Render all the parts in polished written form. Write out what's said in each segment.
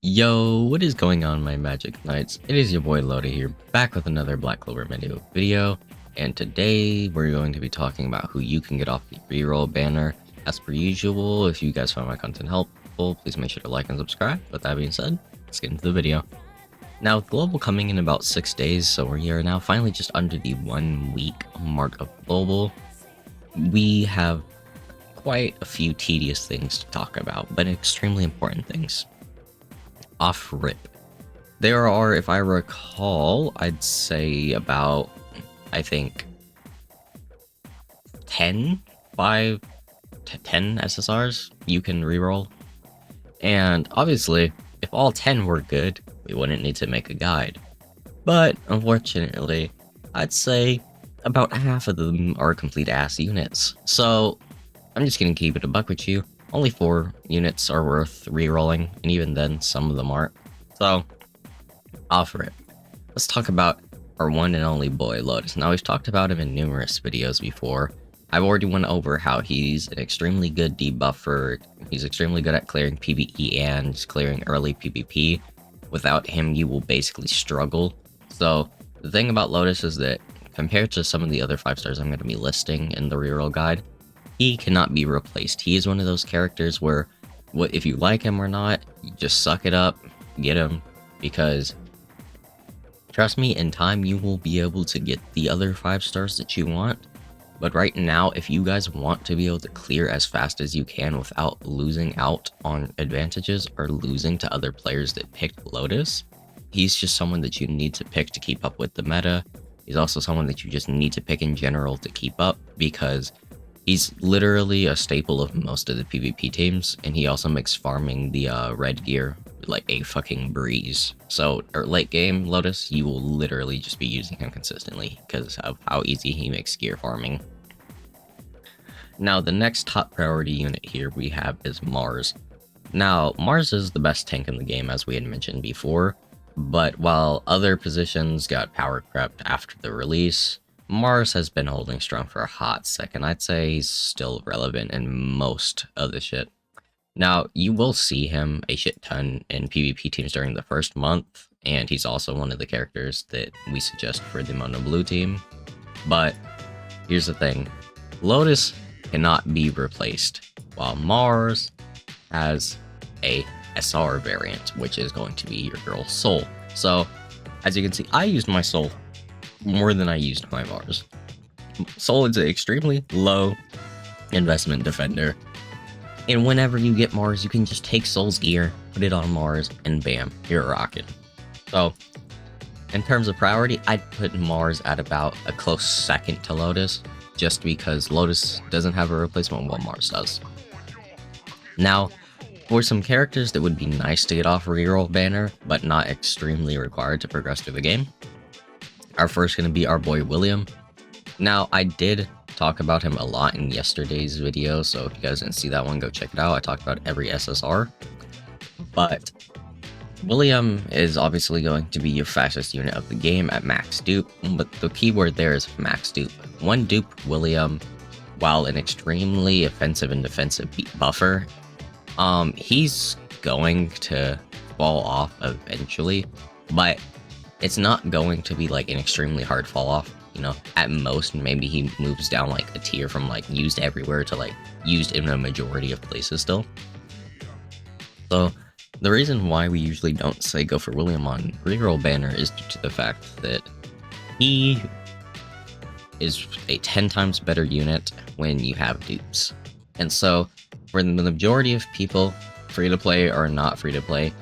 Yo, what is going on, my magic knights? It is your boy Lota here, back with another Black Clover video, and today we're going to be talking about who you can get off the reroll banner. As per usual, if you guys find my content helpful, please make sure to like and subscribe. With that being said, let's get into the video. Now, with Global coming in about 6 days, so we are now finally just under the 1 week mark of Global. We have quite a few tedious things to talk about, but extremely important things. Off rip, there are, if I recall, I'd say about, I think 5 to 10 SSRs you can reroll, and obviously if all 10 were good, we wouldn't need to make a guide, but unfortunately I'd say about half of them are complete ass units. So I'm just gonna keep it a buck with you. Only 4 units are worth rerolling, and even then, some of them aren't. So, off rip. Let's talk about our one and only boy, Lotus. Now, we've talked about him in numerous videos before. I've already went over how he's an extremely good debuffer. He's extremely good at clearing PvE and clearing early PvP. Without him, you will basically struggle. So, the thing about Lotus is that, compared to some of the other 5 stars I'm going to be listing in the reroll guide, he cannot be replaced. He is one of those characters where, if you like him or not, you just suck it up, get him, because trust me, in time you will be able to get the other 5 stars that you want. But right now, if you guys want to be able to clear as fast as you can without losing out on advantages or losing to other players that picked Lotus, he's just someone that you need to pick to keep up with the meta. He's also someone that you just need to pick in general to keep up, because he's literally a staple of most of the PvP teams, and he also makes farming the red gear like a fucking breeze. So, late game Lotus, you will literally just be using him consistently because of how easy he makes gear farming. Now, the next top priority unit here we have is Mars. Now, Mars is the best tank in the game, as we had mentioned before, but while other positions got power crept after the release, Mars has been holding strong for a hot second. I'd say he's still relevant in most of the shit. Now, you will see him a shit ton in PvP teams during the first month, and he's also one of the characters that we suggest for the Mono Blue team. But here's the thing. Lotus cannot be replaced, while Mars has a SR variant, which is going to be your girl Soul. So, as you can see, I used my Soul more than I used my Mars. Soul is an extremely low investment defender, and whenever you get Mars, you can just take Soul's gear, put it on Mars, and bam, you're rocking. So, in terms of priority, I'd put Mars at about a close second to Lotus, just because Lotus doesn't have a replacement while Mars does. Now, for some characters that would be nice to get off reroll banner, but not extremely required to progress through the game, our first going to be our boy William. Now, I did talk about him a lot in yesterday's video, so if you guys didn't see that one, go check it out. I talked about every SSR. But William is obviously going to be your fastest unit of the game at max dupe, but the keyword there is max dupe. One dupe William, while an extremely offensive and defensive buffer, he's going to fall off eventually, but it's not going to be like an extremely hard fall off. You know, at most, maybe he moves down like a tier from like used everywhere to like used in a majority of places still. So the reason why we usually don't say go for William on reroll banner is due to the fact that he is a 10 times better unit when you have dupes. And so for the majority of people, free to play or not free to play,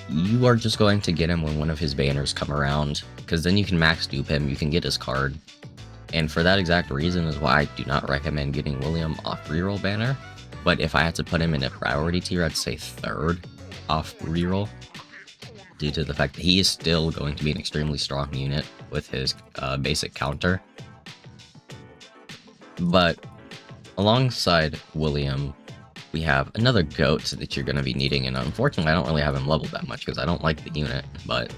you are just going to get him when one of his banners come around, because then you can max dupe him, you can get his card. And for that exact reason is why I do not recommend getting William off reroll banner. But if I had to put him in a priority tier, I'd say 3rd off reroll, due to the fact that he is still going to be an extremely strong unit with his basic counter. But alongside William, we have another goat that you're going to be needing, and unfortunately I don't really have him leveled that much because I don't like the unit, but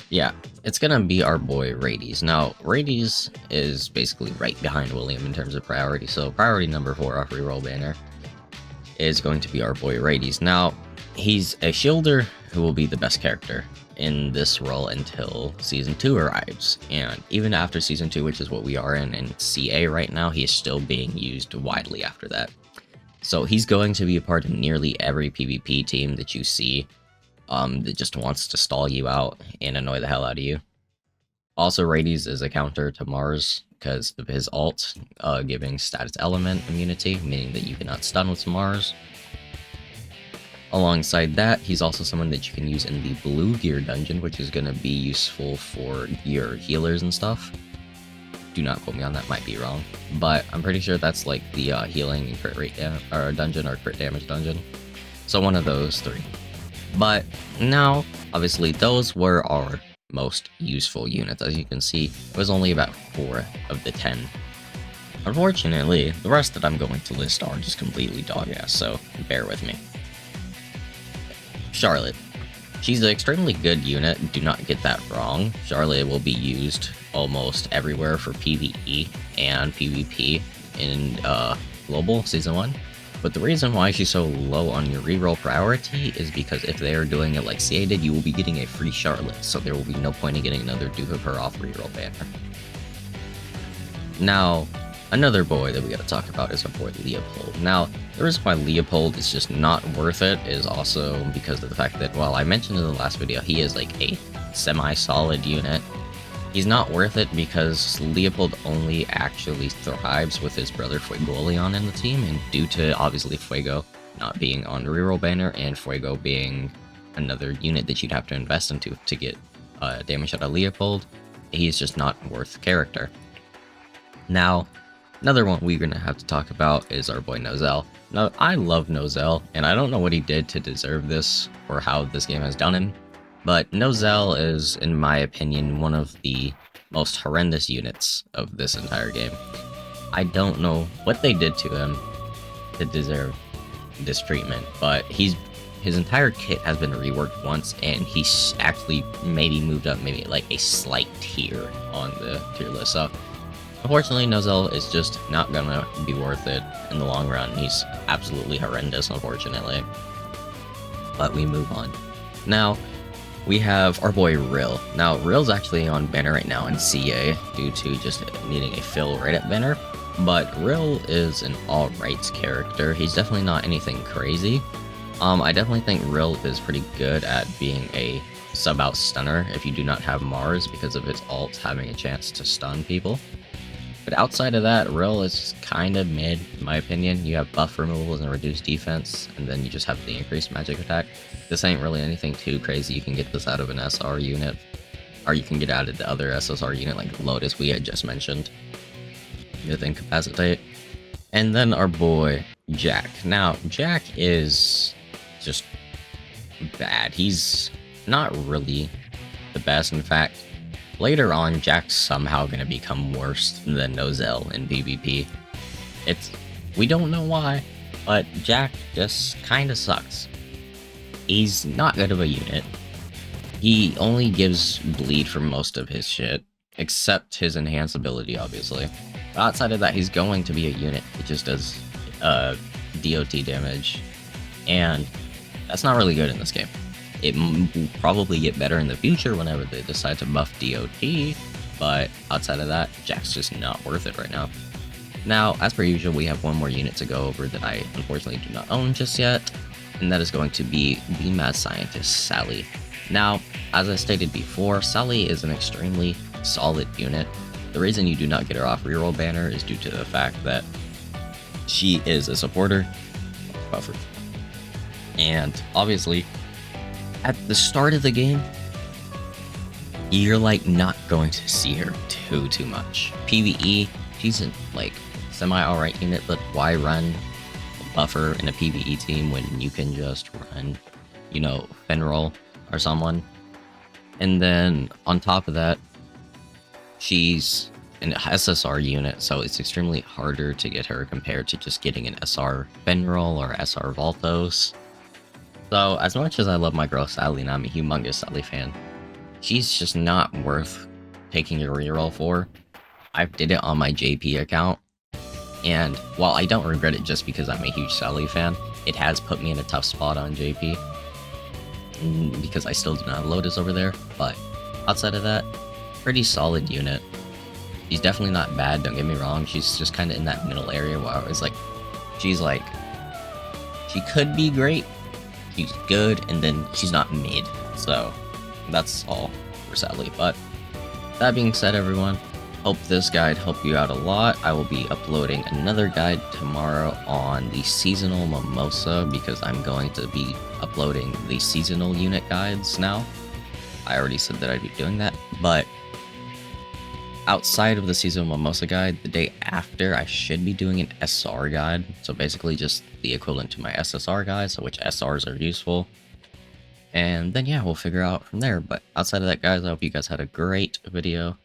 yeah, it's going to be our boy Rades. Now, Rades is basically right behind William in terms of priority, so priority number 4 off reroll banner is going to be our boy Rades. Now, he's a shielder who will be the best character in this role until Season 2 arrives. And even after Season 2, which is what we are in CA right now, he is still being used widely after that. So he's going to be a part of nearly every PvP team that you see that just wants to stall you out and annoy the hell out of you. Also, Rades is a counter to Mars because of his ult, giving status element immunity, meaning that you cannot stun with Mars. Alongside that, he's also someone that you can use in the blue gear dungeon, which is going to be useful for your healers and stuff. Do not quote me on that, might be wrong. But I'm pretty sure that's like the healing and crit rate dungeon or crit damage dungeon. So one of those three. But now, obviously, those were our most useful units. As you can see, it was only about 4 of the 10. Unfortunately, the rest that I'm going to list are just completely dog-ass, so bear with me. Charlotte. She's an extremely good unit, do not get that wrong. Charlotte will be used almost everywhere for PvE and PvP in Global Season 1. But the reason why she's so low on your reroll priority is because if they are doing it like CA did, you will be getting a free Charlotte, so there will be no point in getting another Duke of Her off reroll banner. Now, another boy that we gotta talk about is our boy Leopold. Now, the reason why Leopold is just not worth it is also because of the fact that, well, I mentioned in the last video, he is like a semi-solid unit. He's not worth it because Leopold only actually thrives with his brother Fuegoleon in the team, and due to, obviously, Fuego not being on the reroll banner, and Fuego being another unit that you'd have to invest into to get damage out of Leopold, he's just not worth the character. Now, another one we're going to have to talk about is our boy Nozel. Now, I love Nozel, and I don't know what he did to deserve this, or how this game has done him, but Nozel is, in my opinion, one of the most horrendous units of this entire game. I don't know what they did to him to deserve this treatment, but his entire kit has been reworked once, and he's actually maybe moved up maybe like a slight tier on the tier list. So unfortunately, Nozel is just not gonna be worth it in the long run. He's absolutely horrendous, unfortunately. But we move on. Now, we have our boy Rill. Now, Rill's actually on banner right now in CA due to just needing a fill right at banner. But Rill is an alright character. He's definitely not anything crazy. I definitely think Rill is pretty good at being a sub-out stunner if you do not have Mars because of its ult having a chance to stun people. But outside of that, Rill is kind of mid, in my opinion. You have buff removals and reduced defense, and then you just have the increased magic attack. This ain't really anything too crazy. You can get this out of an SR unit, or you can get out of the other SSR unit like Lotus we had just mentioned with Incapacitate. And then our boy Jack. Now, Jack is just bad. He's not really the best. In fact, later on, Jack's somehow going to become worse than Nozel in PvP. We don't know why, but Jack just kind of sucks. He's not good of a unit. He only gives bleed for most of his shit, except his enhanced ability, obviously. But outside of that, he's going to be a unit that just does DOT damage, and that's not really good in this game. It will probably get better in the future whenever they decide to buff DOT, but outside of that, Jack's just not worth it right now. Now, as per usual, we have one more unit to go over that I unfortunately do not own just yet, and that is going to be the Mad Scientist, Sally. Now, as I stated before, Sally is an extremely solid unit. The reason you do not get her off reroll banner is due to the fact that she is a supporter buffer. And obviously, at the start of the game, you're like not going to see her too much. PvE, she's a like semi-alright unit, but why run a buffer in a PvE team when you can just run, you know, REROLL or someone? And then on top of that, she's an SSR unit, so it's extremely harder to get her compared to just getting an SR REROLL or SR Voltos. So, as much as I love my girl Sally, and I'm a humongous Sally fan, she's just not worth taking a reroll for. I did it on my JP account, and while I don't regret it just because I'm a huge Sally fan, it has put me in a tough spot on JP. because I still do not have Lotus over there. But outside of that, pretty solid unit. She's definitely not bad, don't get me wrong. She's just kind of in that middle area where I was like, she's like, she could be great, she's good, and then she's not mid. So that's all for sadly. But that being said, everyone, hope this guide helped you out a lot. I will be uploading another guide tomorrow on the seasonal mimosa because I'm going to be uploading the seasonal unit guides now. I already said that I'd be doing that, but outside of the seasonal mimosa guide, the day after I should be doing an SR guide. So basically just the equivalent to my SSR guide, so which SRs are useful. And then yeah, we'll figure out from there. But outside of that, guys, I hope you guys had a great video.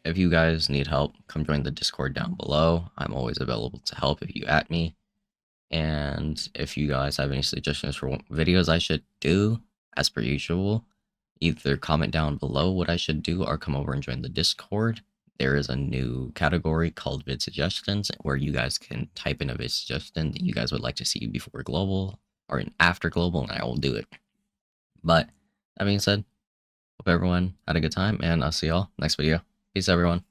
If you guys need help, come join the Discord down below. I'm always available to help if you at me. And if you guys have any suggestions for what videos I should do, as per usual, either comment down below what I should do or come over and join the Discord. There is a new category called vid suggestions where you guys can type in a vid suggestion that you guys would like to see before global or in after global, and I will do it. But that being said, hope everyone had a good time, and I'll see y'all next video. Peace, everyone.